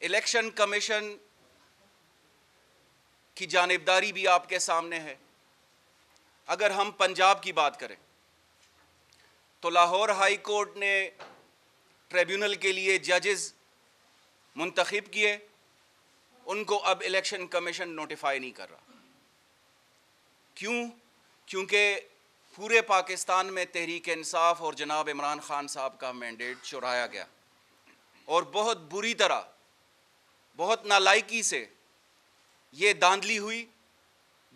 Election commission کی جانبداری بھی آپ کے سامنے ہے۔ اگر ہم پنجاب کی بات کریں تو لاہور ہائی کورٹ نے ٹریبیونل کے لیے ججز منتخب کیے، ان کو اب الیکشن کمیشن نوٹیفائی نہیں کر رہا۔ کیوں؟ کیونکہ پورے پاکستان میں تحریک انصاف اور جناب عمران خان صاحب کا مینڈیٹ چرایا گیا، اور بہت بری طرح، بہت نالائکی سے یہ دھاندلی ہوئی،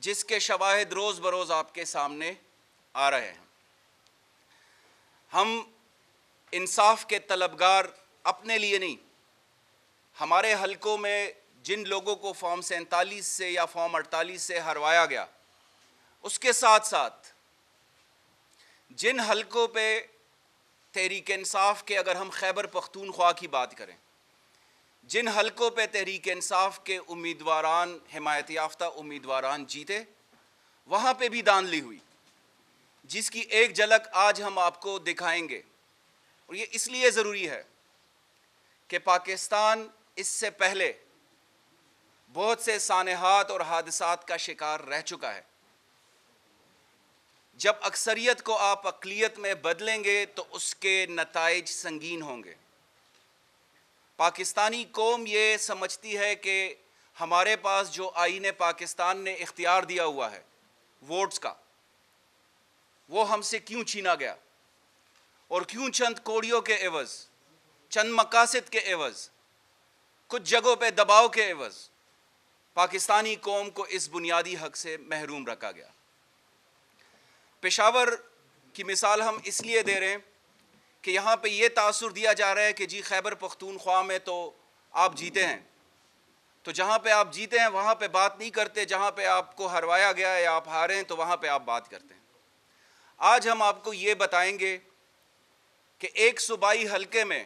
جس کے شواہد روز بروز آپ کے سامنے آ رہے ہیں۔ ہم انصاف کے طلبگار اپنے لیے نہیں، ہمارے حلقوں میں جن لوگوں کو فارم 47 سے یا فارم 48 سے ہروایا گیا، اس کے ساتھ ساتھ جن حلقوں پہ تحریک انصاف کے، اگر ہم خیبر پختونخوا کی بات کریں، جن حلقوں پہ تحریک انصاف کے امیدواران، حمایت یافتہ امیدواران جیتے، وہاں پہ بھی دھاندلی ہوئی، جس کی ایک جھلک آج ہم آپ کو دکھائیں گے۔ اور یہ اس لیے ضروری ہے کہ پاکستان اس سے پہلے بہت سے سانحات اور حادثات کا شکار رہ چکا ہے۔ جب اکثریت کو آپ اقلیت میں بدلیں گے تو اس کے نتائج سنگین ہوں گے۔ پاکستانی قوم یہ سمجھتی ہے کہ ہمارے پاس جو آئین پاکستان نے اختیار دیا ہوا ہے ووٹس کا، وہ ہم سے کیوں چھینا گیا، اور کیوں چند کوڑیوں کے عوض، چند مقاصد کے عوض، کچھ جگہوں پہ دباؤ کے عوض پاکستانی قوم کو اس بنیادی حق سے محروم رکھا گیا۔ پشاور کی مثال ہم اس لیے دے رہے ہیں کہ یہاں پہ یہ تاثر دیا جا رہا ہے کہ جی خیبر پختونخوا میں تو آپ جیتے ہیں، تو جہاں پہ آپ جیتے ہیں وہاں پہ بات نہیں کرتے، جہاں پہ آپ کو ہروایا گیا ہے یا آپ ہارے ہیں تو وہاں پہ آپ بات کرتے ہیں۔ آج ہم آپ کو یہ بتائیں گے کہ ایک صوبائی حلقے میں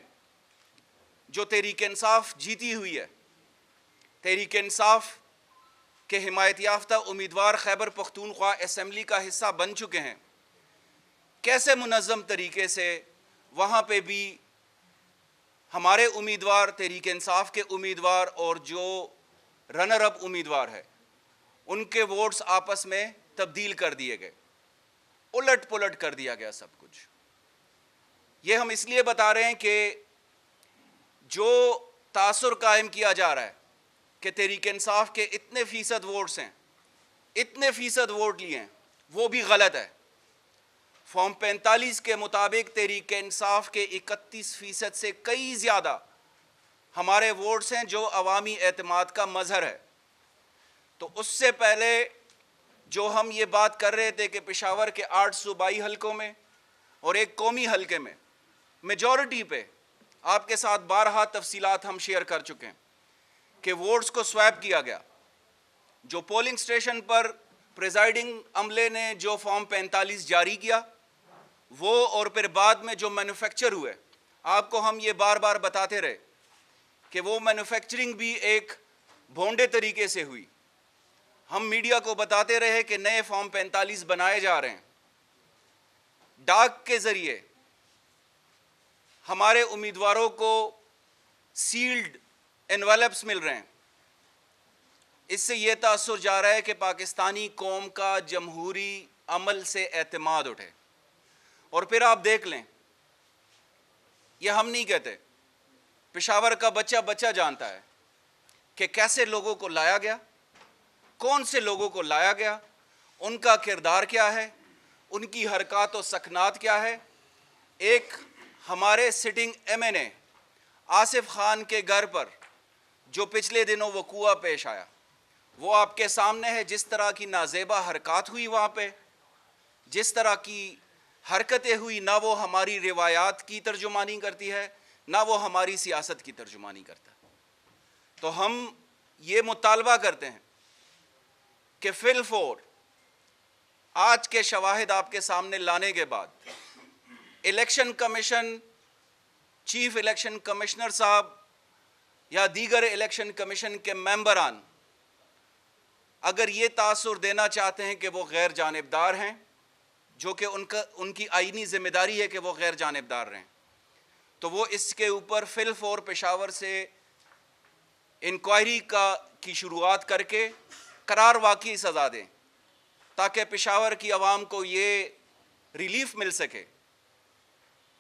جو تحریک انصاف جیتی ہوئی ہے، تحریک انصاف کے حمایت یافتہ امیدوار خیبر پختونخوا اسمبلی کا حصہ بن چکے ہیں، کیسے منظم طریقے سے وہاں پہ بھی ہمارے امیدوار، تحریک انصاف کے امیدوار اور جو رنر اپ امیدوار ہے، ان کے ووٹس آپس میں تبدیل کر دیے گئے، الٹ پلٹ کر دیا گیا سب کچھ۔ یہ ہم اس لیے بتا رہے ہیں کہ جو تاثر قائم کیا جا رہا ہے کہ تحریک انصاف کے اتنے فیصد ووٹس ہیں، اتنے فیصد ووٹ لیے ہیں، وہ بھی غلط ہے۔ فارم 45 کے مطابق تحریک انصاف کے 31% سے کئی زیادہ ہمارے ووٹس ہیں جو عوامی اعتماد کا مظہر ہے۔ تو اس سے پہلے جو ہم یہ بات کر رہے تھے کہ پشاور کے 8 صوبائی حلقوں میں اور ایک قومی حلقے میں میجورٹی پہ، آپ کے ساتھ بارہا تفصیلات ہم شیئر کر چکے ہیں کہ ووٹس کو سویپ کیا گیا۔ جو پولنگ سٹیشن پر پریزائڈنگ عملے نے جو فارم 45 جاری کیا، وہ اور پھر بعد میں جو مینوفیکچر ہوئے، آپ کو ہم یہ بار بار بتاتے رہے کہ وہ مینوفیکچرنگ بھی ایک بھونڈے طریقے سے ہوئی۔ ہم میڈیا کو بتاتے رہے کہ نئے فارم 45 بنائے جا رہے ہیں، ڈاک کے ذریعے ہمارے امیدواروں کو سیلڈ انویلپس مل رہے ہیں۔ اس سے یہ تاثر جا رہا ہے کہ پاکستانی قوم کا جمہوری عمل سے اعتماد اٹھے۔ اور پھر آپ دیکھ لیں، یہ ہم نہیں کہتے، پشاور کا بچہ بچہ جانتا ہے کہ کیسے لوگوں کو لایا گیا، کون سے لوگوں کو لایا گیا، ان کا کردار کیا ہے، ان کی حرکات و سکنات کیا ہے۔ ایک ہمارے سٹنگ ایم این اے آصف خان کے گھر پر جو پچھلے دنوں وقوعہ پیش آیا، وہ آپ کے سامنے ہے۔ جس طرح کی نازیبا حرکات ہوئی وہاں پہ، جس طرح کی حرکتیں ہوئی، نہ وہ ہماری روایات کی ترجمانی کرتی ہے، نہ وہ ہماری سیاست کی ترجمانی کرتا ہے۔ تو ہم یہ مطالبہ کرتے ہیں کہ فی الفور آج کے شواہد آپ کے سامنے لانے کے بعد election commission, chief election commissioner صاحب یا دیگر الیکشن کمیشن کے ممبران اگر یہ تاثر دینا چاہتے ہیں کہ وہ غیر جانبدار ہیں، جو کہ ان کی آئینی ذمہ داری ہے کہ وہ غیر جانبدار رہیں، تو وہ اس کے اوپر فی الفور پشاور سے انکوائری کی شروعات کر کے قرار واقعی سزا دیں تاکہ پشاور کی عوام کو یہ ریلیف مل سکے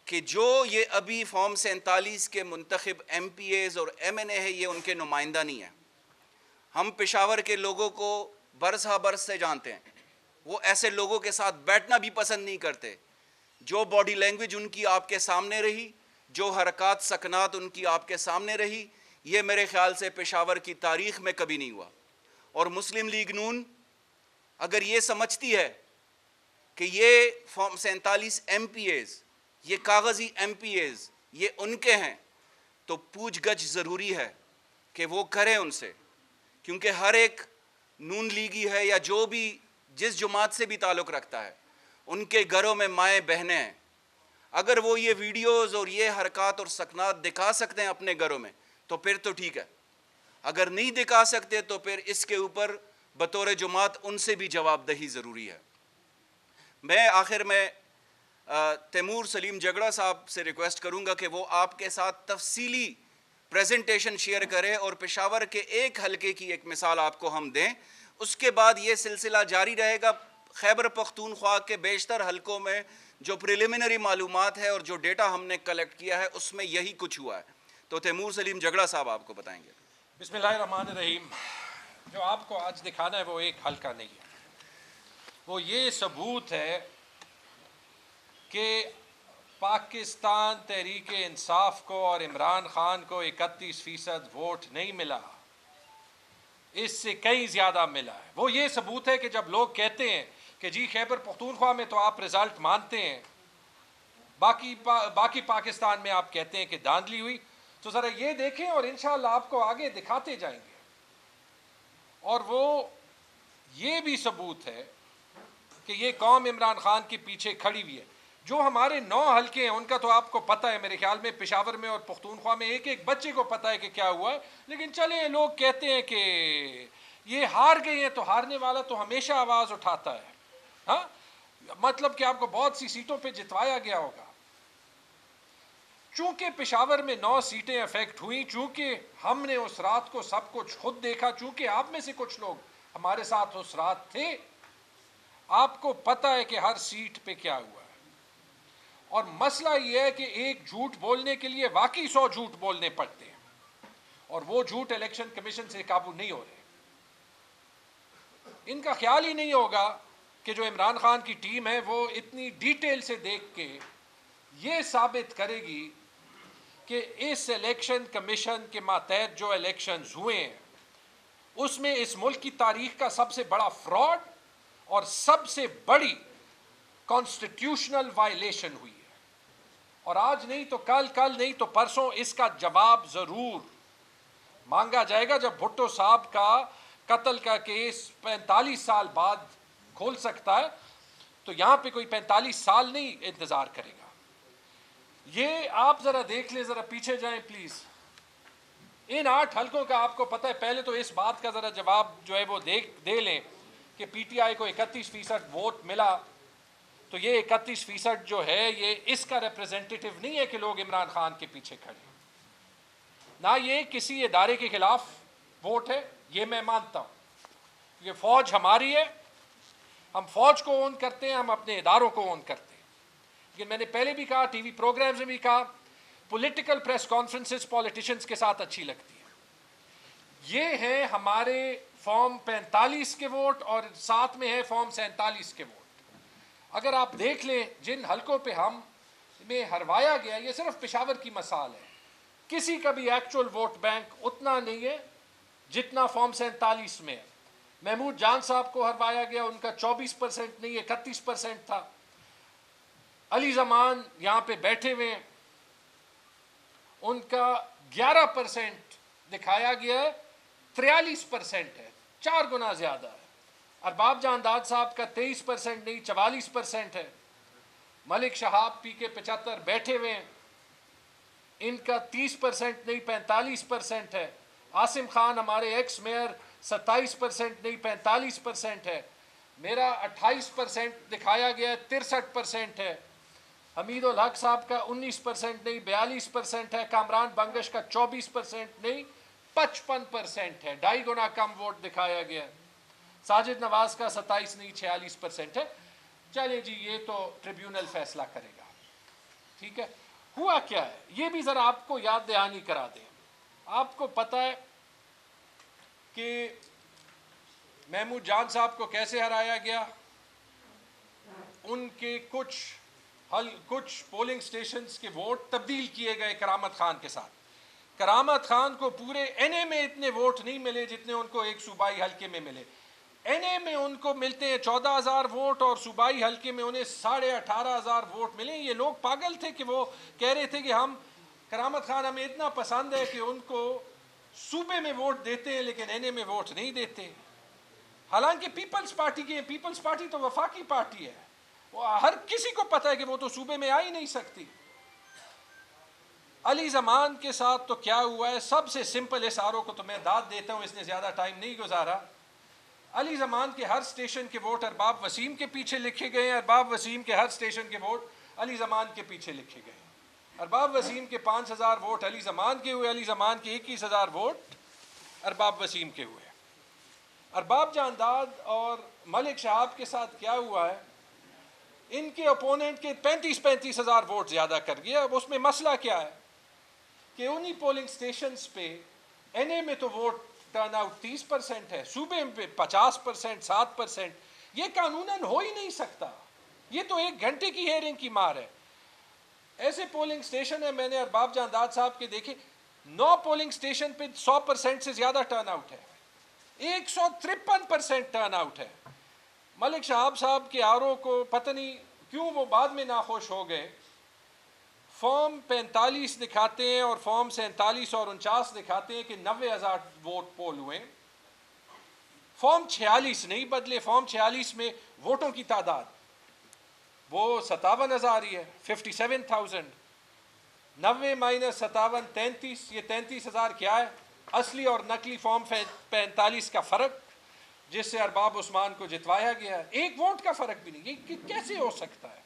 کہ جو یہ ابھی فارم 47 کے منتخب ایم پی ایز اور ایم این اے ہے، یہ ان کے نمائندہ نہیں ہیں۔ ہم پشاور کے لوگوں کو برس ہا برس سے جانتے ہیں، وہ ایسے لوگوں کے ساتھ بیٹھنا بھی پسند نہیں کرتے۔ جو باڈی لینگویج ان کی آپ کے سامنے رہی، جو حرکات سکنات ان کی آپ کے سامنے رہی، یہ میرے خیال سے پشاور کی تاریخ میں کبھی نہیں ہوا۔ اور مسلم لیگ نون اگر یہ سمجھتی ہے کہ یہ فارم 47 ایم پی ایز، یہ کاغذی ایم پی ایز یہ ان کے ہیں، تو پوچھ گچھ ضروری ہے کہ وہ کریں ان سے، کیونکہ ہر ایک نون لیگی ہے یا جو بھی جس جماعت سے بھی تعلق رکھتا ہے، ان کے گھروں میں مائیں بہنیں ہیں۔ اگر وہ یہ ویڈیوز اور یہ حرکات اور سکنات دکھا سکتے ہیں اپنے گھروں میں تو پھر تو ٹھیک ہے، اگر نہیں دکھا سکتے تو پھر اس کے اوپر بطور جماعت ان سے بھی جواب دہی ضروری ہے۔ میں آخر میں تیمور سلیم جگڑا صاحب سے ریکویسٹ کروں گا کہ وہ آپ کے ساتھ تفصیلی پریزنٹیشن شیئر کریں اور پشاور کے ایک حلقے کی ایک مثال آپ کو ہم دیں۔ اس کے بعد یہ سلسلہ جاری رہے گا۔ خیبر پختونخوا کے بیشتر حلقوں میں جو پریلیمنری معلومات ہے اور جو ڈیٹا ہم نے کلیکٹ کیا ہے اس میں یہی کچھ ہوا ہے۔ تو تیمور سلیم جگڑا صاحب آپ کو بتائیں گے۔ بسم اللہ الرحمن الرحیم۔ جو آپ کو آج دکھانا ہے وہ ایک حلقہ نہیں ہے، وہ یہ ثبوت ہے کہ پاکستان تحریک انصاف کو اور عمران خان کو 31% ووٹ نہیں ملا، اس سے کئی زیادہ ملا ہے۔ وہ یہ ثبوت ہے کہ جب لوگ کہتے ہیں کہ جی خیبر پختونخوا میں تو آپ رزلٹ مانتے ہیں، باقی پاکستان میں آپ کہتے ہیں کہ دھاندلی ہوئی، تو ذرا یہ دیکھیں اور انشاءاللہ آپ کو آگے دکھاتے جائیں گے۔ اور وہ یہ بھی ثبوت ہے کہ یہ قوم عمران خان کے پیچھے کھڑی ہوئی ہے۔ جو ہمارے 9 حلقے ہیں ان کا تو آپ کو پتہ ہے، میرے خیال میں پشاور میں اور پختونخوا میں ایک ایک بچے کو پتہ ہے کہ کیا ہوا ہے، لیکن چلیں لوگ کہتے ہیں کہ یہ ہار گئے ہیں، تو ہارنے والا تو ہمیشہ آواز اٹھاتا ہے۔ ہاں، مطلب کہ آپ کو بہت سی سیٹوں پہ جتوایا گیا ہوگا۔ چونکہ پشاور میں 9 سیٹیں افیکٹ ہوئیں، چونکہ ہم نے اس رات کو سب کچھ خود دیکھا، چونکہ آپ میں سے کچھ لوگ ہمارے ساتھ اس رات تھے، آپ کو پتہ ہے کہ ہر سیٹ پہ کیا ہوا ہے۔ اور مسئلہ یہ ہے کہ ایک جھوٹ بولنے کے لیے واقعی 100 جھوٹ بولنے پڑتے ہیں، اور وہ جھوٹ الیکشن کمیشن سے قابو نہیں ہو رہے۔ ان کا خیال ہی نہیں ہوگا کہ جو عمران خان کی ٹیم ہے وہ اتنی ڈیٹیل سے دیکھ کے یہ ثابت کرے گی کہ اس الیکشن کمیشن کے ماتحت جو الیکشنز ہوئے ہیں اس میں اس ملک کی تاریخ کا سب سے بڑا فراڈ اور سب سے بڑی کانسٹیٹیوشنل وائلیشن ہوئی ہے۔ اور آج نہیں تو کل نہیں تو پرسوں اس کا جواب ضرور مانگا جائے گا۔ جب بھٹو صاحب کا قتل کا کیس 45 سال بعد کھول سکتا ہے تو یہاں پہ کوئی 45 سال نہیں انتظار کرے گا۔ یہ آپ ذرا دیکھ لیں، ذرا پیچھے جائیں پلیز۔ ان 8 حلقوں کا آپ کو پتہ ہے، پہلے تو اس بات کا ذرا جواب جو ہے وہ دے لیں کہ پی ٹی آئی کو 31% ووٹ ملا، تو یہ 31% جو ہے یہ اس کا ریپریزنٹیٹیو نہیں ہے کہ لوگ عمران خان کے پیچھے کھڑے ہیں، نہ یہ کسی ادارے کے خلاف ووٹ ہے، یہ میں مانتا ہوں۔ یہ فوج ہماری ہے، ہم فوج کو اون کرتے ہیں، ہم اپنے اداروں کو اون کرتے ہیں۔ لیکن میں نے پہلے بھی کہا، ٹی وی پروگرامز میں بھی کہا، پولیٹیکل پریس کانفرنسز پولیٹیشنز کے ساتھ اچھی لگتی ہیں۔ یہ ہیں ہمارے فارم 45 کے ووٹ اور ساتھ میں ہے فارم 47 کے ووٹ۔ اگر آپ دیکھ لیں جن حلقوں پہ ہم میں ہروایا گیا، یہ صرف پشاور کی مثال ہے، کسی کا بھی ایکچول ووٹ بینک اتنا نہیں ہے جتنا فارم 47 میں ہے۔ محمود جان صاحب کو ہروایا گیا، ان کا 24% نہیں 31% تھا۔ علی زمان یہاں پہ بیٹھے ہوئے ہیں، ان کا 11% دکھایا گیا ہے، 43% ہے، 4 گنا زیادہ ہے۔ ارباب جانداد صاحب کا 23% نہیں 44% ہے۔ ملک شہاب پی کے 75 بیٹھے ہوئے ہیں، ان کا 30% نہیں 45% ہے۔ عاصم خان ہمارے ایکس میئر 27% نہیں 45% ہے۔ میرا 28% دکھایا گیا ہے، 63% ہے۔ حمید الحق صاحب کا 19% نہیں 42% ہے۔ کامران بنگش کا 24% نہیں 55% ہے, 2.5 گنا کم ووٹ دکھایا گیا. ساجد نواز کا 27 نہیں 46% ہے. چلے جی یہ تو ٹریبیونل فیصلہ کرے گا. ٹھیک ہے. ہوا کیا ہے یہ بھی ذرا آپ کو یاد دہانی کرا دیں. آپ کو پتہ ہے کہ محمود جان صاحب کو کیسے ہرایا گیا؟ ان کے کچھ پولنگ سٹیشنز کے ووٹ تبدیل کیے گئے کرامت خان کے ساتھ. کرامت خان کو پورے این اے میں اتنے ووٹ نہیں ملے جتنے ان کو ایک صوبائی حلقے میں ملے. این اے میں ان کو ملتے ہیں 14,000 ووٹ اور صوبائی حلقے میں انہیں 18,500 ووٹ ملے. یہ لوگ پاگل تھے کہ وہ کہہ رہے تھے کہ ہم کرامت خان ہمیں اتنا پسند ہے کہ ان کو صوبے میں ووٹ دیتے ہیں لیکن این اے میں ووٹ نہیں دیتے. حالانکہ پیپلز پارٹی کی پیپلز پارٹی تو وفاقی پارٹی ہے. وہ ہر کسی کو پتہ ہے کہ وہ تو صوبے میں آ ہی نہیں سکتی. علی زمان کے ساتھ تو کیا ہوا ہے؟ سب سے سمپل اس آر او کو تو میں داد دیتا ہوں, اس نے زیادہ ٹائم نہیں گزارا. علی زمان کے ہر سٹیشن کے ووٹ ارباب وسیم کے پیچھے لکھے گئے ہیں, ارباب وسیم کے ہر سٹیشن کے ووٹ علی زمان کے پیچھے لکھے گئے ہیں. ارباب وسیم کے 5,000 ووٹ علی زمان کے ہوئے, علی زمان کے 21,000 ووٹ ارباب وسیم کے ہوئے. ارباب جانداد اور ملک شہاب کے ساتھ کیا ہوا ہے؟ ان کے اپوننٹ کے 35,000 ووٹ زیادہ کر گیا. اب اس میں مسئلہ کیا ہے کہ انہی پولنگ سٹیشنز پہ این اے میں تو ووٹ ٹرن آؤٹ 30% ہے, صوبے پہ 50%, 7%. یہ قانوناً ہو ہی نہیں سکتا. یہ تو 1 گھنٹے کی ہیئرنگ کی مار ہے. ایسے پولنگ سٹیشن ہے, میں نے ارباب جانداد صاحب کے دیکھے, 9 پولنگ سٹیشن پہ 100% سے زیادہ ٹرن آؤٹ ہے, 153% ٹرن آؤٹ ہے. ملک شہاب صاحب کے آر او کو پتہ نہیں کیوں وہ بعد میں ناخوش ہو گئے. فارم 45 دکھاتے ہیں اور فارم 47 اور 49 دکھاتے ہیں کہ 90,000 ووٹ پول ہوئے. فارم 46 نہیں بدلے. فارم 46 میں ووٹوں کی تعداد وہ 57,000 ہی ہے, 57,000. 90 مائنس 57 33. یہ 33,000 کیا ہے؟ اصلی اور نقلی فارم 45 کا فرق جس سے ارباب عثمان کو جتوایا گیا ہے. 1 ووٹ کا فرق بھی نہیں. یہ کیسے ہو سکتا ہے؟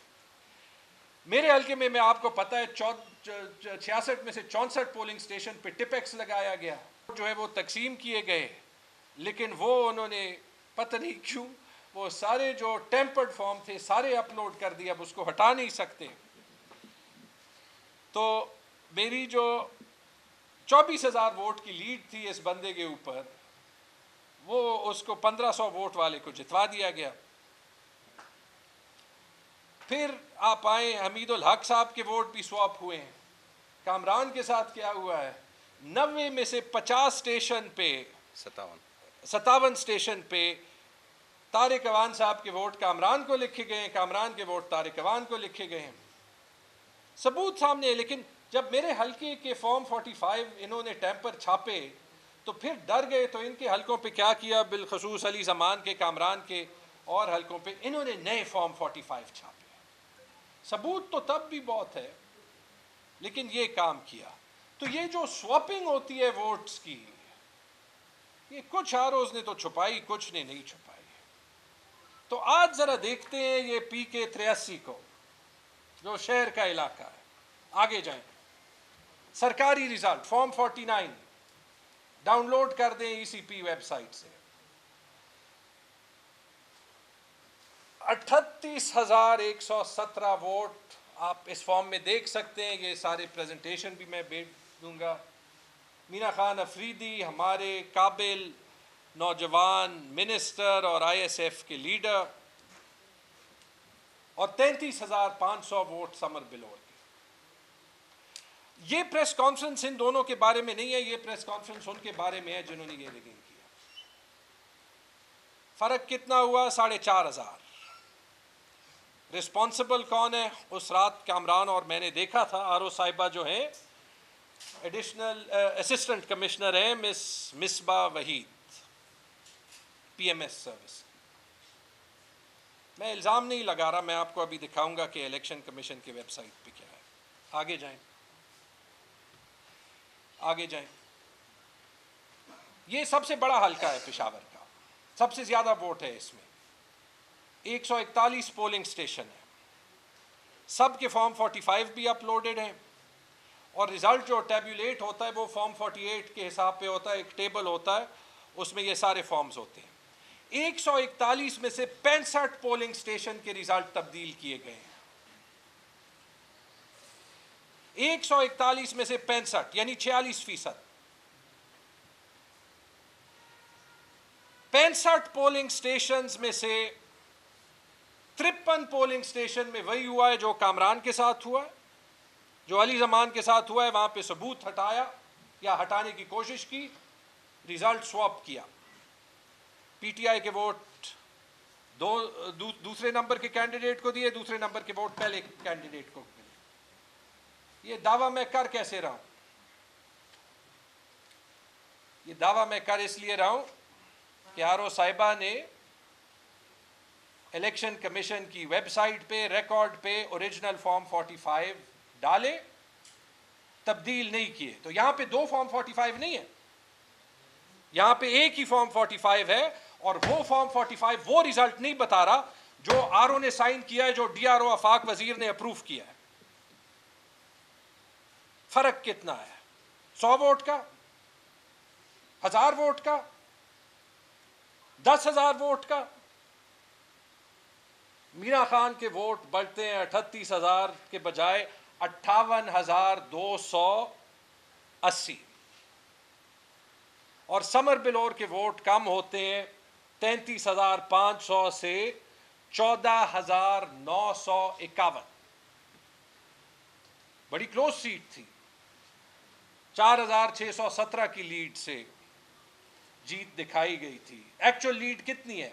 میرے حلقے میں آپ کو پتہ ہے 66 میں سے 64 پولنگ سٹیشن پہ ٹپیکس لگایا گیا جو ہے وہ تقسیم کیے گئے, لیکن وہ انہوں نے پتہ نہیں کیوں وہ سارے جو ٹیمپرڈ فارم تھے سارے اپلوڈ کر دیے. اب اس کو ہٹا نہیں سکتے. تو میری جو 24,000 ووٹ کی لیڈ تھی اس بندے کے اوپر, وہ اس کو 1,500 ووٹ والے کو جتوا دیا گیا. پھر آپ آئیں, حمید الحق صاحب کے ووٹ بھی سواپ ہوئے ہیں. کامران کے ساتھ کیا ہوا ہے؟ 90 میں سے 50 سٹیشن پہ 57 سٹیشن پہ طارق عوان صاحب کے ووٹ کامران کو لکھے گئے ہیں, کامران کے ووٹ طارق عوان کو لکھے گئے ہیں. ثبوت سامنے ہے. لیکن جب میرے حلقے کے فارم 45 انہوں نے ٹیمپر چھاپے تو پھر ڈر گئے, تو ان کے حلقوں پہ کیا کیا, بالخصوص علی زمان کے, کامران کے اور حلقوں پہ انہوں نے نئے فارم 45 چھاپے. ثبوت تو تب بھی بہت ہے لیکن یہ کام کیا. تو یہ جو سواپنگ ہوتی ہے ووٹس کی, یہ کچھ آروز نے تو چھپائی, کچھ نے نہیں چھپائی. تو آج ذرا دیکھتے ہیں یہ پی کے 83 کو جو شہر کا علاقہ ہے. آگے جائیں. سرکاری رزلٹ فارم 49 ڈاؤن لوڈ کر دیں ای سی پی ویب سائٹ سے. 38,117 ووٹ آپ اس فارم میں دیکھ سکتے ہیں. یہ سارے پریزنٹیشن بھی میں بھیج دوں گا. مینا خان افریدی ہمارے قابل نوجوان منسٹر اور آئی ایس ایف کے لیڈر, اور 33,500 ووٹ سمر بلور کے. یہ پریس کانفرنس ان دونوں کے بارے میں نہیں ہے, یہ پریس کانفرنس ان کے بارے میں ہے جنہوں نے یہ ریگنگ کیا. فرق کتنا ہوا؟ 4,500. رسپانسبل کون ہے؟ اس رات کامران اور میں نے دیکھا تھا. آر او صاحبہ جو ہیں ایڈیشنل اسسٹنٹ کمشنر ہیں miss Misbah Waheed, P M S service. میں الزام نہیں لگا رہا, میں آپ کو ابھی دکھاؤں گا کہ الیکشن کمیشن کی ویب سائٹ پہ کیا ہے. آگے جائیں, آگے جائیں. یہ سب سے بڑا حلقہ ہے پشاور کا, سب سے زیادہ ووٹ ہے اس میں. 141 پولنگ سٹیشن ہے. سب کے فارم 45 بھی اپلوڈڈ ہیں اور رزلٹ جو ٹیبولیٹ ہوتا ہے وہ فارم 48 کے حساب پہ ہوتا ہے, ایک ٹیبل ہوتا ہے, اس میں یہ سارے فارمز ہوتے ہیں. 141 میں سے 65 پولنگ اسٹیشن کے رزلٹ تبدیل کیے گئے ہیں. 141 میں سے 65 یعنی 46%. 65 پولنگ اسٹیشنز میں سے 53 پولنگ اسٹیشن میں وہی ہوا ہے جو کامران کے ساتھ ہوا ہے, جو علی زمان کے ساتھ ہوا ہے. وہاں پہ ثبوت ہٹایا یا ہٹانے کی کوشش کی, رزلٹ سواپ کیا. پی ٹی آئی کے ووٹ دوسرے نمبر کے کینڈیڈیٹ کو دیے, دوسرے نمبر کے ووٹ پہلے کینڈیڈیٹ کو ملے. یہ دعویٰ میں کر کیسے رہا ہوں؟ یہ دعویٰ میں کر اس لیے رہا ہوں کہ آر او صاحبہ نے الیکشن کمیشن کی ویب سائٹ پہ ریکارڈ پہ اوریجنل فارم 45 ڈالے, تبدیل نہیں کیے. تو یہاں پہ 2 فارم 45 نہیں ہے, یہاں پہ ایک ہی فارم 45 ہے, اور وہ فارم 45 وہ رزلٹ نہیں بتا رہا جو آر او نے سائن کیا ہے, جو ڈی آر او آفاق وزیر نے اپروو کیا ہے. فرق کتنا ہے؟ 100 ووٹ کا, 1000 ووٹ کا, 10,000 ووٹ کا. میرا خان کے ووٹ بڑھتے ہیں 38,000 کے بجائے 58,280, اور سمر بلور کے ووٹ کم ہوتے ہیں 33,500 سے 14,951. بڑی کلوز سیٹ تھی, 4,617 کی لیڈ سے جیت دکھائی گئی تھی. ایکچوئل لیڈ کتنی ہے؟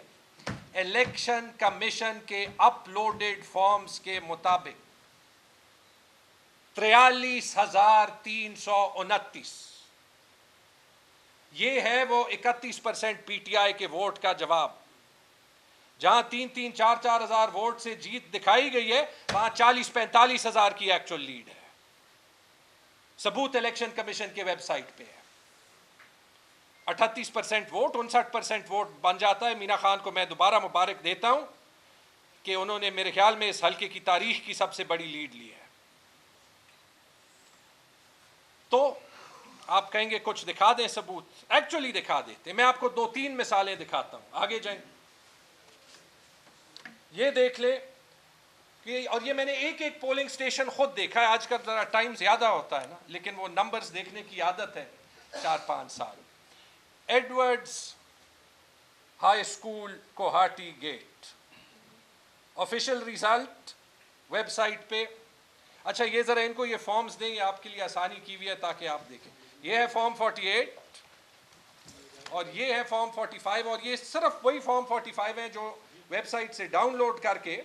الیکشن کمیشن کے اپلوڈڈ فارمز کے مطابق 43,329. یہ ہے وہ 31% پی ٹی آئی کے ووٹ کا جواب. جہاں 3,000 4,000 ووٹ سے جیت دکھائی گئی ہے, وہاں 40,000-45,000 کی ایکچوئل لیڈ ہے. ثبوت الیکشن کمیشن کے ویب سائٹ پہ ہے. 38% ووٹ 59% ووٹ بن جاتا ہے. مینا خان کو میں دوبارہ مبارک دیتا ہوں کہ انہوں نے میرے خیال میں اس حلقے کی تاریخ کی سب سے بڑی لیڈ لی ہے. تو آپ کہیں گے کچھ دکھا دیں ثبوت, ایکچولی دکھا دیتے. میں آپ کو 2-3 مثالیں دکھاتا ہوں, آگے جائیں. یہ دیکھ لیں کہ, اور یہ میں نے ایک ایک پولنگ سٹیشن خود دیکھا ہے. آج کل ذرا ٹائم زیادہ ہوتا ہے نا, لیکن وہ نمبرز دیکھنے کی عادت ہے 4-5 سال. Edwards high school Kohati gate, official result website پہ. اچھا یہ ذرا ان کو یہ فارمز دیں, یہ آپ کے لیے آسانی کی ہوئی ہے تاکہ آپ دیکھیں. یہ ہے فارم 48 اور یہ ہے فارم 45, اور یہ صرف وہی فارم 45 ہیں جو ویب سائٹ سے ڈاؤن لوڈ کر کے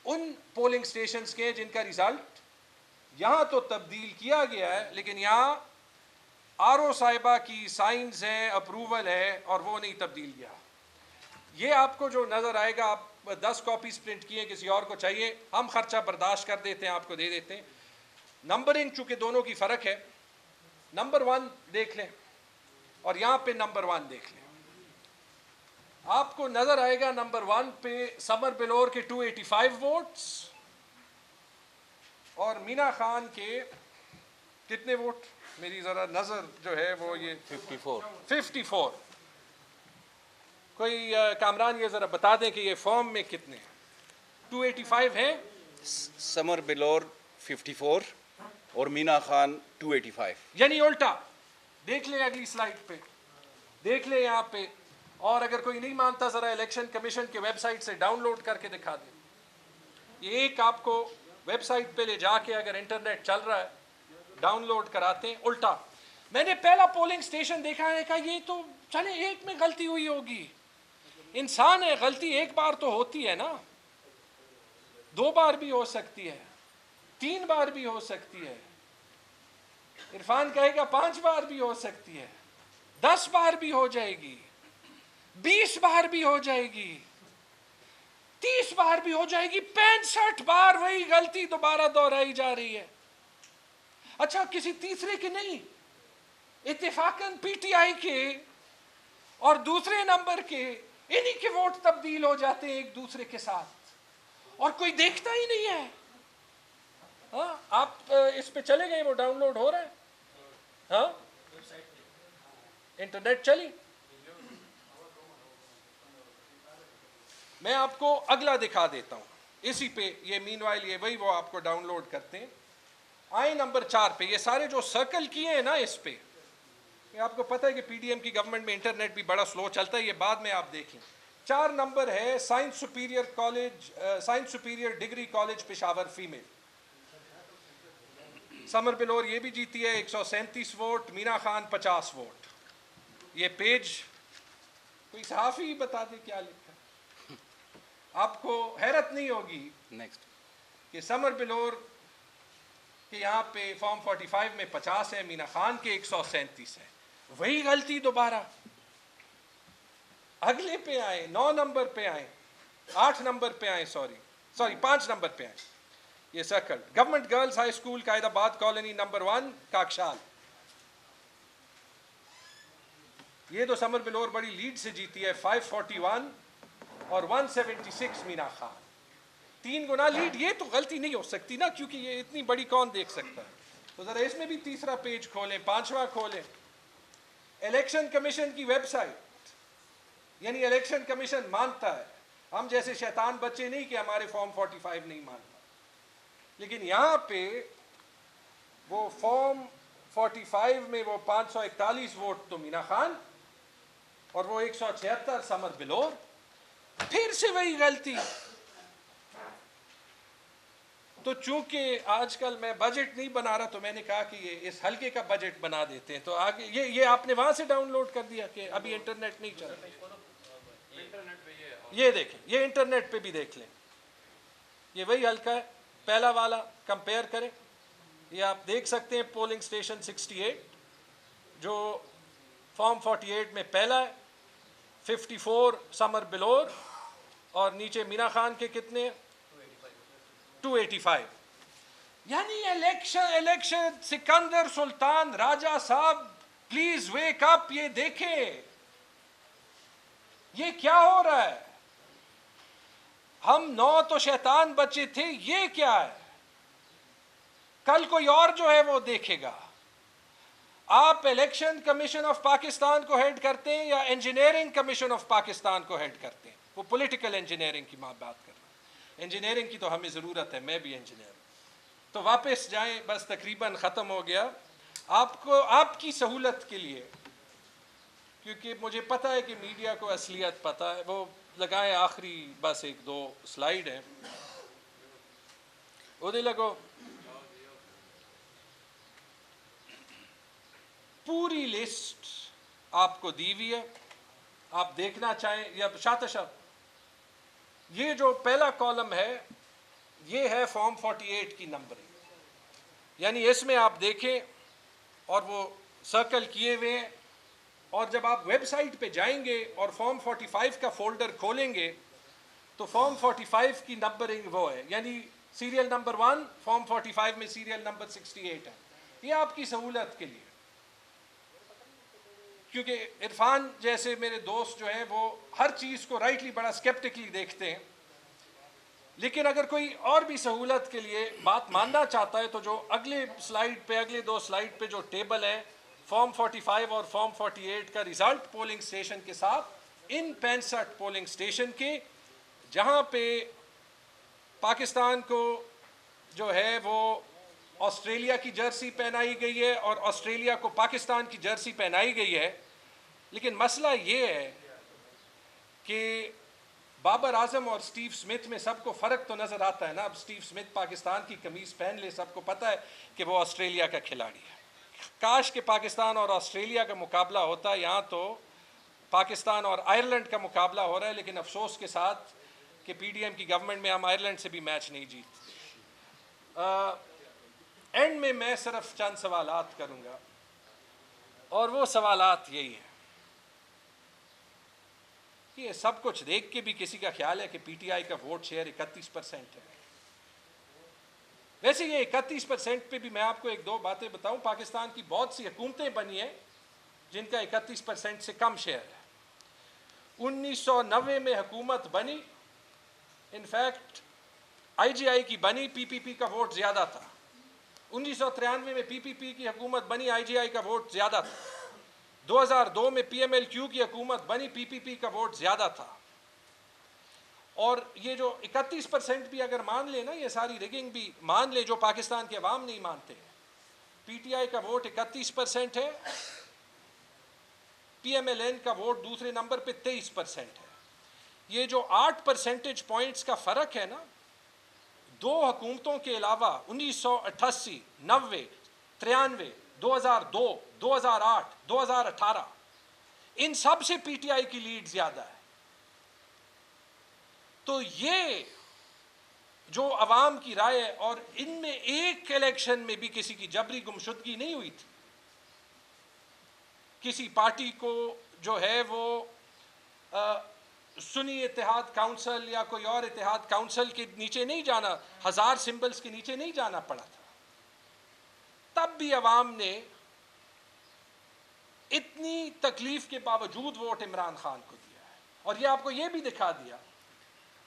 ان پولنگ سٹیشنز کے جن کا رزلٹ یہاں تو تبدیل کیا گیا ہے, لیکن یہاں آر او صاحبہ کی سائنز ہیں, اپروول ہے, اور وہ نہیں تبدیل کیا. یہ آپ کو جو نظر آئے گا, آپ 10 کاپیز پرنٹ کیے, کسی اور کو چاہیے, ہم خرچہ برداشت کر دیتے ہیں, آپ کو دے دیتے ہیں. نمبرنگ چونکہ دونوں کی فرق ہے, نمبر 1 دیکھ لیں اور یہاں پہ نمبر 1 دیکھ لیں. آپ کو نظر آئے گا نمبر 1 پہ سمر بلور کے 285 ووٹس اور مینا خان کے کتنے ووٹ؟ میری ذرا نظر جو ہے وہ یہ 54. کوئی کامران یہ ذرا بتا دیں کہ یہ فارم میں کتنے ہیں؟ 285 ہیں, سمر بلور 54 اور مینا خان 285, یعنی الٹا. دیکھ لیں اگلی سلائڈ پہ, دیکھ لیں یہاں پہ. اور اگر کوئی نہیں مانتا ذرا الیکشن کمیشن کے ویب سائٹ سے ڈاؤن لوڈ کر کے دکھا دیں. یہ ایک آپ کو ویب سائٹ پہ لے جا کے, اگر انٹرنیٹ چل رہا ہے, ڈاؤن لوڈ کراتے ہیں. الٹا میں نے پہلا پولنگ سٹیشن دیکھا ہے, کہا یہ تو چلے ایک میں غلطی ہوئی ہوگی. انسان ہے, غلطی ایک بار تو ہوتی ہے نا, 2 بار بھی ہو سکتی ہے, 3 بار بھی ہو سکتی ہے. عرفان کہے گا 5 بار بھی ہو سکتی ہے, 10 بار بھی ہو جائے گی, 20 بار بھی ہو جائے گی, 30 بار بھی ہو جائے گی, 65 بار وہی غلطی دوبارہ دہرائی جا رہی ہے. اچھا کسی تیسرے کے نہیں, اتفاقاً پی ٹی آئی کے اور دوسرے نمبر کے انہی کے ووٹ تبدیل ہو جاتے ہیں ایک دوسرے کے ساتھ, اور کوئی دیکھتا ہی نہیں ہے. ہاں آپ اس پہ چلے گئے, وہ ڈاؤن لوڈ ہو رہا ہے. ہاں انٹرنیٹ چلی. میں آپ کو اگلا دکھا دیتا ہوں اسی پہ, یہ مین وائل یہ وہی وہ آپ کو ڈاؤن لوڈ کرتے ہیں. آئیں نمبر 4 پہ, یہ سارے جو سرکل کیے ہیں نا اس پہ, یہ آپ کو پتہ ہے کہ پی ڈی ایم کی گورنمنٹ میں انٹرنیٹ بھی بڑا سلو چلتا ہے, یہ بعد میں آپ دیکھیں. 4 نمبر ہے science superior college, science superior degree college Peshawar female. Samar Bilour یہ بھی جیتی ہے 137 ووٹ, مینا خان 50 ووٹ. یہ پیج کوئی صحافی بتا دے کیا لکھا. آپ کو حیرت نہیں ہوگی نیکسٹ کہ سمر بلور کہ یہاں پہ فارم 45 میں 50 ہے, مینا خان کے 137 ہے. وہی غلطی دوبارہ. اگلے پہ آئے, 9 نمبر پہ آئے, 8 نمبر پہ آئے, سوری 5 نمبر پہ آئے. یہ circle government girls high school قائد آباد کالونی نمبر 1 کاکشال. یہ تو سمر بلور بڑی لیڈ سے جیتی ہے 541 اور 176 مینا خان. 3 گنا لیڈ. یہ تو غلطی نہیں ہو سکتی نا, کیونکہ یہ اتنی بڑی کون دیکھ سکتا ہے. تو ذرا اس میں بھی تیسرا پیج کھولیں, 5واں کھولیں. الیکشن کمیشن کی ویب سائٹ, یعنی الیکشن کمیشن مانتا ہے, ہم جیسے شیطان بچے نہیں کہ ہمارے فارم 45 نہیں مانتا. لیکن یہاں پہ وہ فارم 45 میں وہ 541 ووٹ تو مینا خان اور وہ 176 سمر بلور. پھر سے وہی غلطی. تو چونکہ آج کل میں بجٹ نہیں بنا رہا تو میں نے کہا کہ یہ اس حلقے کا بجٹ بنا دیتے ہیں. تو آگے یہ آپ نے وہاں سے ڈاؤن لوڈ کر دیا کہ ابھی انٹرنیٹ نہیں چل رہا. یہ دیکھیں, یہ انٹرنیٹ پہ بھی دیکھ لیں, یہ وہی حلقہ ہے. پہلا والا کمپیئر کریں, یہ آپ دیکھ سکتے ہیں پولنگ سٹیشن 68 جو فارم 48 میں پہلا ہے, 54 سمر بلور, اور نیچے مینا خان کے کتنے 285. یعنی الیکشن سکندر سلطان راجہ صاحب پلیز ویک اپ. یہ دیکھیں یہ کیا ہو رہا ہے. ہم 9 تو شیطان بچے تھے, یہ کیا ہے. کل کوئی اور جو ہے وہ دیکھے گا. آپ الیکشن کمیشن آف پاکستان کو ہیڈ کرتے ہیں یا انجینئرنگ کمیشن آف پاکستان کو ہیڈ کرتے ہیں. وہ پولیٹیکل انجینئرنگ کی بات کر رہا ہے. انجینئرنگ کی تو ہمیں ضرورت ہے, میں بھی انجینئر ہوں. تو واپس جائیں, بس تقریباً ختم ہو گیا. آپ کو آپ کی سہولت کے لیے, کیونکہ مجھے پتہ ہے کہ میڈیا کو اصلیت پتہ ہے, وہ لگائیں آخری بس 1-2 سلائیڈ ہیں ادھر لگو. پوری لسٹ آپ کو دی ہوئی ہے, آپ دیکھنا چاہیں یا شاتشب. یہ جو پہلا کالم ہے یہ ہے فارم 48 کی نمبرنگ, یعنی اس میں آپ دیکھیں اور وہ سرکل کیے ہوئے ہیں. اور جب آپ ویب سائٹ پہ جائیں گے اور فارم 45 کا فولڈر کھولیں گے تو فارم 45 کی نمبرنگ وہ ہے, یعنی سیریل نمبر 1 فارم 45 میں سیریل نمبر 68 ہے. یہ آپ کی سہولت کے لیے, کیونکہ عرفان جیسے میرے دوست جو ہیں وہ ہر چیز کو رائٹلی بڑا اسکیپٹکلی دیکھتے ہیں. لیکن اگر کوئی اور بھی سہولت کے لیے بات ماننا چاہتا ہے تو جو اگلے سلائیڈ پہ, اگلے 2 سلائیڈ پہ جو ٹیبل ہے فارم 45 اور فارم 48 کا ریزلٹ پولنگ سٹیشن کے ساتھ, ان 65 پولنگ سٹیشن کے جہاں پہ پاکستان کو جو ہے وہ آسٹریلیا کی جرسی پہنائی گئی ہے اور آسٹریلیا کو پاکستان کی جرسی پہنائی گئی ہے. لیکن مسئلہ یہ ہے کہ بابر اعظم اور سٹیو سمتھ میں سب کو فرق تو نظر آتا ہے نا. اب سٹیو سمتھ پاکستان کی قمیض پہن لے, سب کو پتہ ہے کہ وہ آسٹریلیا کا کھلاڑی ہے. کاش کہ پاکستان اور آسٹریلیا کا مقابلہ ہوتا. یہاں تو پاکستان اور آئرلینڈ کا مقابلہ ہو رہا ہے, لیکن افسوس کے ساتھ کہ پی ڈی ایم کی گورنمنٹ میں ہم آئرلینڈ سے بھی میچ نہیں جیت. اینڈ میں صرف چند سوالات کروں گا, اور وہ سوالات یہی ہیں کہ یہ سب کچھ دیکھ کے بھی کسی کا خیال ہے کہ پی ٹی آئی کا ووٹ شیئر 31% ہے. ویسے یہ 31% پہ بھی میں آپ کو 1-2 باتیں بتاؤں. پاکستان کی بہت سی حکومتیں بنی ہیں جن کا 31% سے کم شیئر ہے. 1990 میں حکومت بنی, انفیکٹ آئی جی آئی کی بنی, پی پی پی کا ووٹ زیادہ تھا. 1993 میں پی پی پی کی حکومت بنی، آئی جی آئی کا ووٹ زیادہ تھا. 2002 میں پی ایم ایل کیو کی حکومت بنی، پی پی پی کا ووٹ زیادہ تھا. اور یہ جو 31% بھی اگر مان لیں نا، یہ ساری ریگنگ بھی مان لیں جو پاکستان کے عوام نہیں مانتے، پی ٹی آئی کا ووٹ 31% ہے، پی ایم ایل این کا ووٹ دوسرے نمبر پہ 23% ہے. یہ جو 8 پرسنٹیج پوائنٹس کا فرق ہے نا، دو حکومتوں کے علاوہ 1988، 90، 93، 2002، 2008، 2018 ان سب سے پی ٹی آئی کی لیڈ زیادہ ہے. تو یہ جو عوام کی رائے ہے، اور ان میں ایک الیکشن میں بھی کسی کی جبری گمشدگی نہیں ہوئی تھی. کسی پارٹی کو جو ہے وہ سنی اتحاد کاؤنسل یا کوئی اور اتحاد کاؤنسل کے نیچے نہیں جانا، 1000 سمبلز کے نیچے نہیں جانا پڑا تھا. تب بھی عوام نے اتنی تکلیف کے باوجود ووٹ عمران خان کو دیا ہے. اور یہ آپ کو یہ بھی دکھا دیا،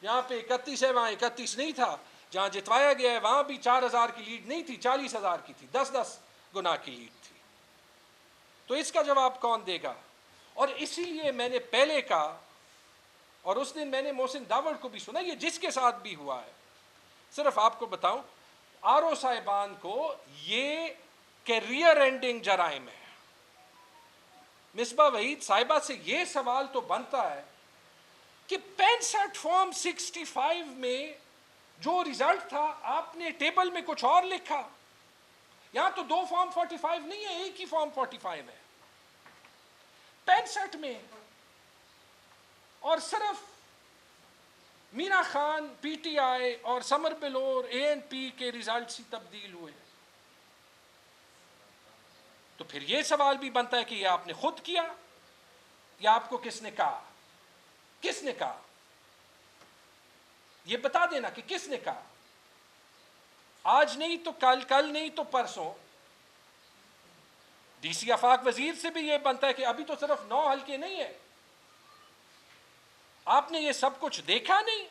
یہاں پہ 31 ہے، وہاں 31 نہیں تھا. جہاں جتوایا گیا ہے وہاں بھی 4000 کی لیڈ نہیں تھی، 40,000 کی تھی، 10 گنا کی لیڈ تھی. تو اس کا جواب کون دے گا؟ اور اسی لیے میں نے پہلے کہا، اور اس دن میں نے محسن داوڑ کو بھی سنا، یہ جس کے ساتھ بھی ہوا ہے. صرف آپ کو بتاؤں، آر او صاحبان کو یہ کیریئر اینڈنگ جرائم ہے. مصباح وحید صاحبہ سے یہ سوال تو بنتا ہے کہ 65 فارم 65 میں جو رزلٹ تھا آپ نے ٹیبل میں کچھ اور لکھا. یہاں تو 2 فارم 45 نہیں ہے، ایک ہی فارم 45 ہے 65 میں. اور صرف مینا خان، پی ٹی آئی اور سمر بلور، اے این پی کے رزلٹس ہی تبدیل ہوئے. تو پھر یہ سوال بھی بنتا ہے کہ یہ آپ نے خود کیا یا آپ کو کس نے کہا؟ کس نے کہا؟ یہ بتا دینا کہ کس نے کہا. آج نہیں تو کل، کل نہیں تو پرسوں. ڈی سی آفاق وزیر سے بھی یہ بنتا ہے کہ ابھی تو صرف 9 حلقے نہیں ہیں، آپ نے یہ سب کچھ دیکھا نہیں،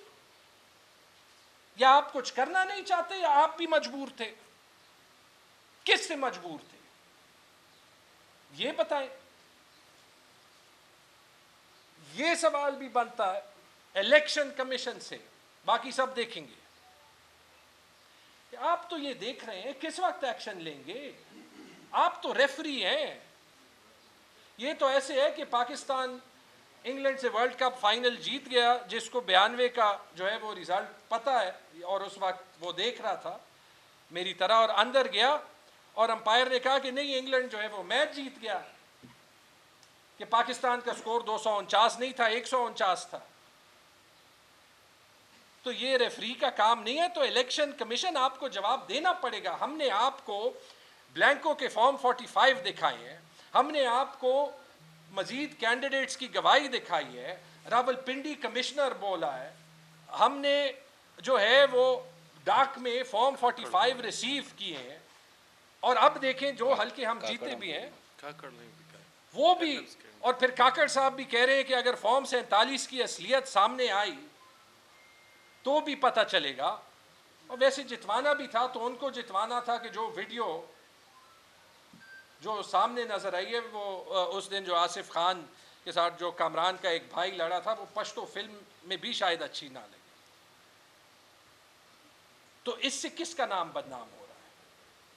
یا آپ کچھ کرنا نہیں چاہتے، یا آپ بھی مجبور تھے؟ کس سے مجبور تھے یہ بتائیں. یہ سوال بھی بنتا ہے الیکشن کمیشن سے. باقی سب دیکھیں گے کہ آپ تو یہ دیکھ رہے ہیں کس وقت ایکشن لیں گے. آپ تو ریفری ہیں. یہ تو ایسے ہے کہ پاکستان انگلینڈ سے ورلڈ کپ فائنل جیت گیا، جس کو 92 کا جو ہے وہ ریزلٹ پتہ ہے، اور اس وقت وہ دیکھ رہا تھا میری طرح، اور اندر گیا اور امپائر نے کہا کہ نہیں، انگلینڈ جو ہے وہ میچ جیت گیا، کہ پاکستان کا سکور 249 نہیں تھا، 149 تھا. تو یہ ریفری کا کام نہیں ہے. تو الیکشن کمیشن آپ کو جواب دینا پڑے گا. ہم نے آپ کو بلینکو کے فارم 45 دکھائے ہیں، ہم نے آپ کو مزید کینڈیڈیٹس کی گواہی دکھائی ہے، راول پنڈی کمشنر بولا ہے، ہم نے جو ہے وہ ڈاک میں فارم 45 ریسیو کیے ہیں. اور اب دیکھیں جو حلقے ہم جیتے بھی ہیں وہ بھی. اور پھر کاکڑ صاحب بھی کہہ رہے ہیں کہ اگر فارم 47 کی اصلیت سامنے آئی تو بھی پتہ چلے گا. اور ویسے جتوانا بھی تھا تو ان کو جتوانا تھا کہ جو ویڈیو جو سامنے نظر آئی ہے، وہ اس دن جو آصف خان کے ساتھ جو کامران کا ایک بھائی لڑا تھا، وہ پشتو فلم میں بھی شاید اچھی نہ لگے. تو اس سے کس کا نام بدنام ہو رہا ہے؟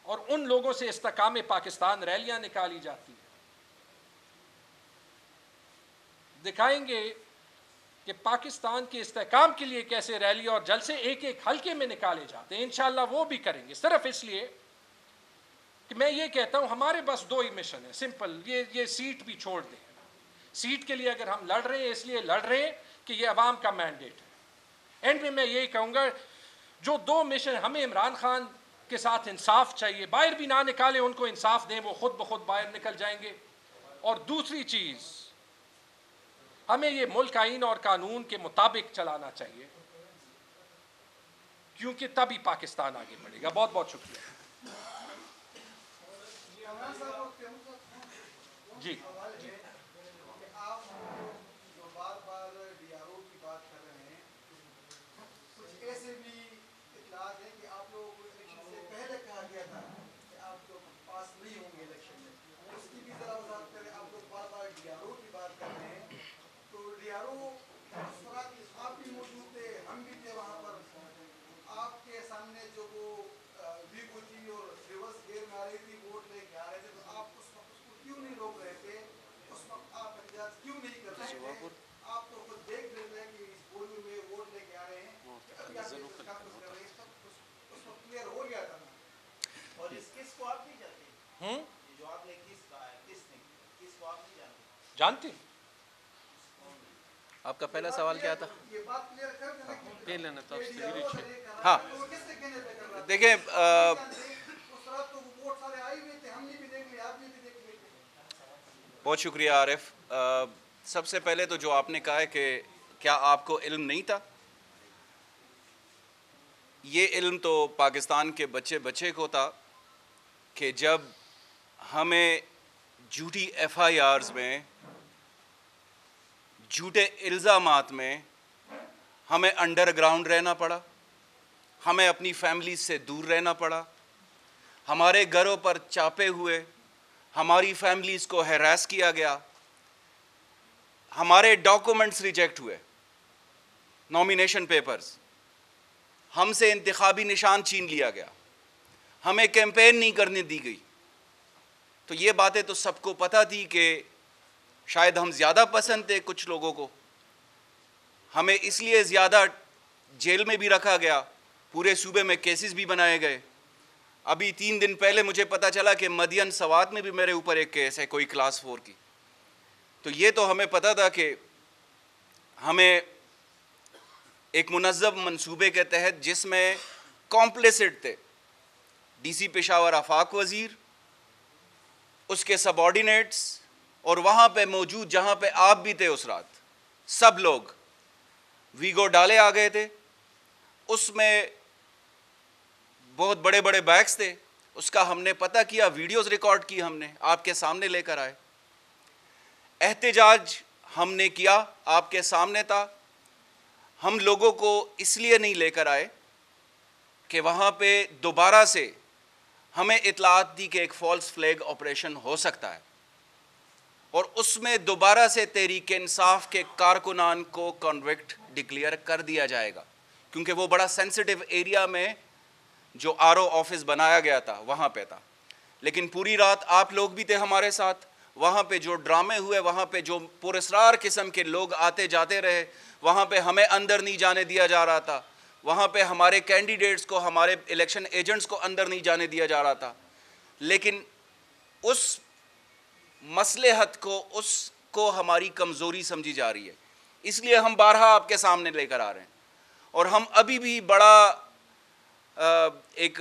اور ان لوگوں سے استحکام پاکستان ریلیاں نکالی جاتی ہیں. دکھائیں گے کہ پاکستان کے استحکام کے لیے کیسے ریلی اور جلسے ایک ایک حلقے میں نکالے جاتے ہیں. انشاءاللہ وہ بھی کریں گے. صرف اس لیے کہ میں یہ کہتا ہوں ہمارے بس 2 ہی مشن ہیں، سمپل. یہ سیٹ بھی چھوڑ دیں. سیٹ کے لیے اگر ہم لڑ رہے ہیں اس لیے لڑ رہے ہیں کہ یہ عوام کا مینڈیٹ ہے. اینڈ میں یہی کہوں گا، جو 2 مشن ہمیں عمران خان کے ساتھ انصاف چاہیے، باہر بھی نہ نکالیں، ان کو انصاف دیں، وہ خود بخود باہر نکل جائیں گے. اور دوسری چیز، ہمیں یہ ملک آئین اور قانون کے مطابق چلانا چاہیے، کیونکہ تبھی پاکستان آگے بڑھے گا. بہت بہت شکریہ. جی آپ جو بار بار ڈی آر او کی بات کر رہے ہیں، کچھ ایسے بھی اطلاعات ہیں کہ آپ لوگوں کو الیکشن سے پہلے کہا گیا تھا پاس نہیں ہوں گے الیکشن میں، اس کی بھی ذرا وضاحت کریں. آپ لوگ بار بار ڈی آر او کی بات کر رہے ہیں، تو ڈی آر او آپ بھی موجود تھے، ہم بھی تھے وہاں پر. آپ کے سامنے جو وہ ویگو جی اور ریورس گیئر میں آ رہی تھی، ووٹ لے کے آ رہے تھے، تو آپ اس وقت اس کو کیوں نہیں روک رہے تھے؟ اس وقت آپ احتجاج کیوں نہیں کر رہے تھے؟ آپ تو خود دیکھ لیتے ہیں کہ اس پولنگ میں ووٹ لے کے آ رہے ہیں، کہ ابھی آپ یہ تحفظ کر رہے ہیں. اس وقت کلیئر ہو گیا تھا نا. اور اس کس کو آپ نہیں جانتے؟ یہ جو آپ نے کس کہا ہے، کس نے کس کو آپ نہیں جانتے؟ جانتے آپ کا پہلا سوال کیا تھا؟ یہ بات کلیئر کر دیں کہ پی لینا تھا ہاں وہ کس سے کہنے پہ کر رہا تھا؟ دیکھیں اس رات تو ووٹ سارے آئے ہوئے تھے، ہم نے بھی دیکھ لیا، آپ نے بھی دیکھ لیے. بہت شکریہ عارف. سب سے پہلے تو جو آپ نے کہا ہے کہ کیا آپ کو علم نہیں تھا، یہ علم تو پاکستان کے بچے بچے کو تھا کہ جب ہمیں جھوٹی ایف آئی آرز میں، جھوٹے الزامات میں ہمیں انڈر گراؤنڈ رہنا پڑا، ہمیں اپنی فیملی سے دور رہنا پڑا، ہمارے گھروں پر چاپے ہوئے، ہماری فیملیز کو ہیراس کیا گیا، ہمارے ڈاکومنٹس ریجیکٹ ہوئے، نامینیشن پیپرز، ہم سے انتخابی نشان چھین لیا گیا، ہمیں کیمپین نہیں کرنے دی گئی. تو یہ باتیں تو سب کو پتہ تھی کہ شاید ہم زیادہ پسند تھے کچھ لوگوں کو، ہمیں اس لیے زیادہ جیل میں بھی رکھا گیا، پورے صوبے میں کیسز بھی بنائے گئے. ابھی 3 دن پہلے مجھے پتہ چلا کہ مدین سوات میں بھی میرے اوپر ایک کیس ہے، کوئی کلاس 4 کی. تو یہ تو ہمیں پتہ تھا کہ ہمیں ایک منظم منصوبے کے تحت، جس میں کمپلیسٹ تھے ڈی سی پشاور آفاق وزیر، اس کے سب آرڈینیٹس، اور وہاں پہ موجود جہاں پہ آپ بھی تھے اس رات، سب لوگ ویگو ڈالے آ گئے تھے. اس میں بہت بڑے بڑے بیگس تھے، اس کا ہم نے پتہ کیا، ویڈیوز ریکارڈ کی، ہم نے آپ کے سامنے لے کر آئے. احتجاج ہم نے کیا، آپ کے سامنے تھا. ہم لوگوں کو اس لیے نہیں لے کر آئے کہ وہاں پہ دوبارہ سے ہمیں اطلاعات دی کہ ایک فالس فلیگ آپریشن ہو سکتا ہے، اور اس میں دوبارہ سے تحریک انصاف کے کارکنان کو کنوکٹ ڈکلیئر کر دیا جائے گا، کیونکہ وہ بڑا سینسٹیو ایریا میں جو آر او آفس بنایا گیا تھا وہاں پہ تھا. لیکن پوری رات آپ لوگ بھی تھے ہمارے ساتھ، وہاں پہ جو ڈرامے ہوئے، وہاں پہ جو پراسرار قسم کے لوگ آتے جاتے رہے، وہاں پہ ہمیں اندر نہیں جانے دیا جا رہا تھا، وہاں پہ ہمارے کینڈیڈیٹس کو، ہمارے الیکشن ایجنٹس کو اندر نہیں جانے دیا جا رہا تھا. لیکن اس مصلحت کو، اس کو ہماری کمزوری سمجھی جا رہی ہے، اس لیے ہم بارہا آپ کے سامنے لے کر آ رہے ہیں. اور ہم ابھی بھی بڑا ایک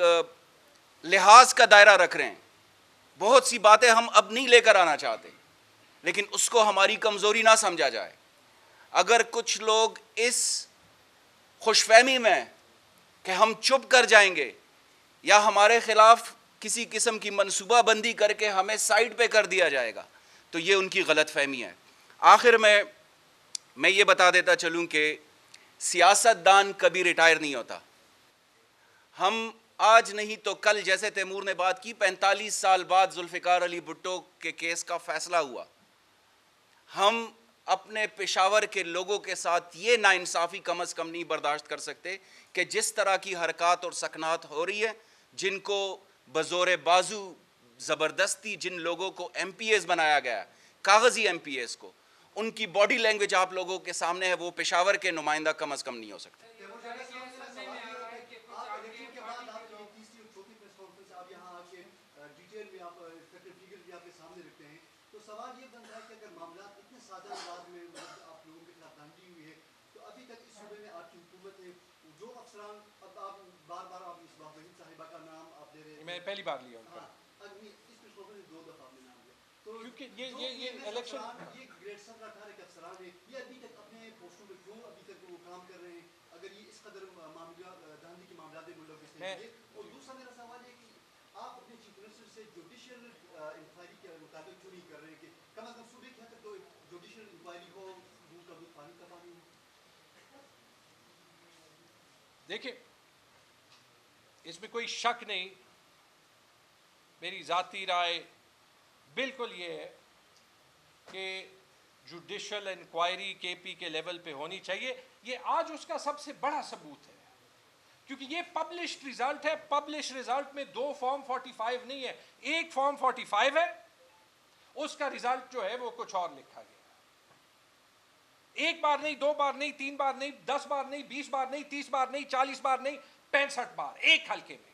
لحاظ کا دائرہ رکھ رہے ہیں. بہت سی باتیں ہم اب نہیں لے کر آنا چاہتے، لیکن اس کو ہماری کمزوری نہ سمجھا جائے. اگر کچھ لوگ اس خوش فہمی میں کہ ہم چپ کر جائیں گے یا ہمارے خلاف کسی قسم کی منصوبہ بندی کر کے ہمیں سائڈ پہ کر دیا جائے گا، تو یہ ان کی غلط فہمی ہے. آخر میں یہ بتا دیتا چلوں کہ سیاست دان کبھی ریٹائر نہیں ہوتا. ہم آج نہیں تو کل، جیسے تیمور نے بات کی، 45 سال بعد ذوالفقار علی بھٹو کے کیس کا فیصلہ ہوا. ہم اپنے پشاور کے لوگوں کے ساتھ یہ ناانصافی کم از کم نہیں برداشت کر سکتے کہ جس طرح کی حرکات اور سکنات ہو رہی ہے، جن کو بزور بازو زبردستی جن لوگوں کو ایم پی ایز بنایا گیا ہے، کاغذی ایم پی ایز کو، ان کی باڈی لینگویج آپ لوگوں کے سامنے ہے، وہ پشاور کے نمائندہ کم از کم نہیں ہو سکتے. ڈیٹیل میں آپ فگر بھی آپ کے سامنے رکھتے ہیں، تو سوال یہ بنتا ہے کہ اگر معاملات اتنے سادہ انداز میں آپ لوگوں کے خلاف دھاندلی ہوئی ہے، تو ابھی تک اس صوبے میں آپ کی حکومت ہے، جو افسران، اب آپ بار بار آپ اس بات وحید صاحبہ کا نام آپ لے رہے ہیں، میں پہلی بار لیا ان کا. ہاں، اس پہ میں 2 دفعہ آپ نے نام لیا. تو کیونکہ یہ الیکشن، یہ گریڈ 17-18 کے افسران ہیں، یہ ابھی تک اپنے پوسٹوں پہ کیوں ابھی تک وہ کام کر رہے ہیں، اگر یہ اس قدر معاملات دھاندلی کے معاملات میں ملوث ہیں؟ اور دوسرا میرا سوال ہے کہ آپ اپنے چیف منسٹر سے جوڈیشل انکوائری کے مطابق کیوں نہیں کر رہے ہیں کہ کم از کم صوبے کی حد تک تو جوڈیشل انکوائری ہو، دودھ کا دودھ پانی کا پانی ہو؟ دیکھیں اس میں کوئی شک نہیں، میری ذاتی رائے بالکل یہ ہے کہ جوڈیشل انکوائری کے پی کے لیول پہ ہونی چاہیے. یہ آج اس کا سب سے بڑا ثبوت ہے کیونکہ یہ پبلشڈ رزلٹ ہے. پبلش رزلٹ میں 2 فارم 45 نہیں ہے, ایک فارم 45 ہے, اس کا رزلٹ جو ہے وہ کچھ اور لکھا گیا. ایک بار نہیں, 2 بار نہیں, 3 بار نہیں, 10 بار نہیں, 20 بار نہیں, 30 بار نہیں, 40 بار نہیں, 65 بار ایک حلقے میں.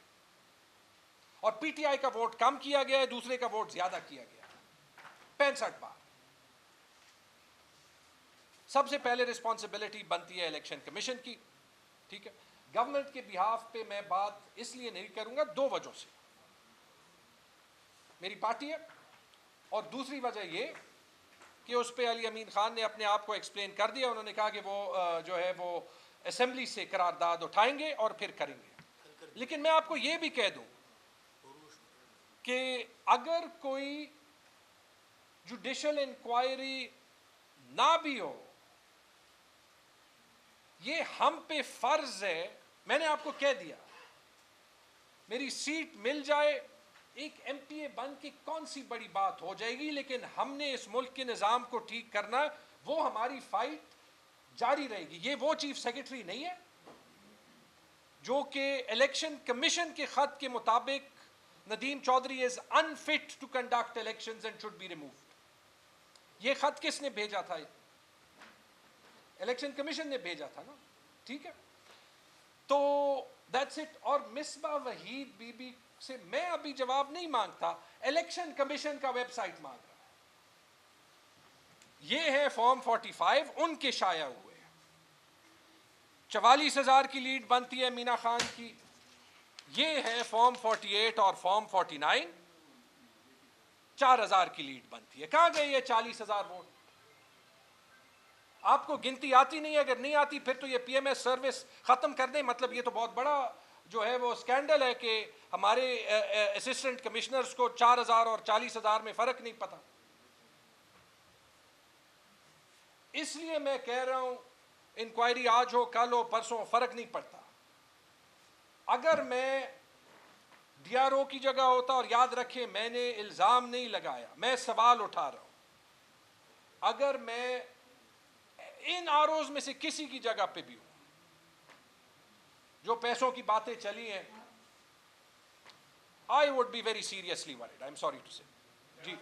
اور پی ٹی آئی کا ووٹ کم کیا گیا ہے, دوسرے کا ووٹ زیادہ کیا گیا ہے. 65 بار. سب سے پہلے رسپانسبلٹی بنتی ہے الیکشن کمیشن کی. ٹھیک ہے, گورنمنٹ کے بہاف پہ میں بات اس لیے نہیں کروں گا 2 وجہوں سے. میری پارٹی ہے, اور دوسری وجہ یہ کہ اس پہ علی امین خان نے اپنے آپ کو ایکسپلین کر دیا. انہوں نے کہا کہ وہ جو ہے وہ اسمبلی سے قرارداد اٹھائیں گے اور پھر کریں گے. لیکن میں آپ کو یہ بھی کہہ دوں کہ اگر کوئی جوڈیشل انکوائری نہ بھی ہو, یہ ہم پہ فرض ہے. میں نے آپ کو کہہ دیا, میری سیٹ مل جائے, ایک ایم پی اے بن کے کون سی بڑی بات ہو جائے گی, لیکن ہم نے اس ملک کے نظام کو ٹھیک کرنا, وہ ہماری فائٹ جاری رہے گی. یہ وہ چیف سیکرٹری نہیں ہے جو کہ الیکشن کمیشن کے خط کے مطابق ندیم چودھری از unfit to conduct elections and should be removed. یہ خط کس نے بھیجا تھا؟ الیکشن کمیشن نے بھیجا تھا نا. ٹھیک ہے, تو دیٹس اٹ. اور مصباح وحید بی بی سے میں ابھی جواب نہیں مانگتا, الیکشن کمیشن کا ویب سائٹ مانگ رہا ہے. یہ ہے فارم 45 ان کے شائع ہوئے. 44,000 کی لیڈ بنتی ہے مینا خان کی. یہ ہے فارم 48 اور فارم 49, 4,000 کی لیڈ بنتی ہے. کہاں گئے یہ 40,000 ووٹ؟ آپ کو گنتی آتی نہیں ہے؟ اگر نہیں آتی پھر تو یہ پی ایم ایس سروس ختم کر دیں. مطلب یہ تو بہت بڑا جو ہے وہ اسکینڈل ہے کہ ہمارے اسسٹنٹ کمشنرز کو 4,000 اور 40,000 میں فرق نہیں پتا. اس لیے میں کہہ رہا ہوں انکوائری آج ہو کل ہو پرسوں فرق نہیں پڑتا. اگر میں ڈی آر او کی جگہ ہوتا, اور یاد رکھیں میں نے الزام نہیں لگایا, میں سوال اٹھا رہا ہوں, اگر میں ان آر اوز میں سے کسی کی جگہ پہ بھی ہوں, جو پیسوں کی باتیں چلی ہیں, I would be very seriously worried. I'm sorry to say. G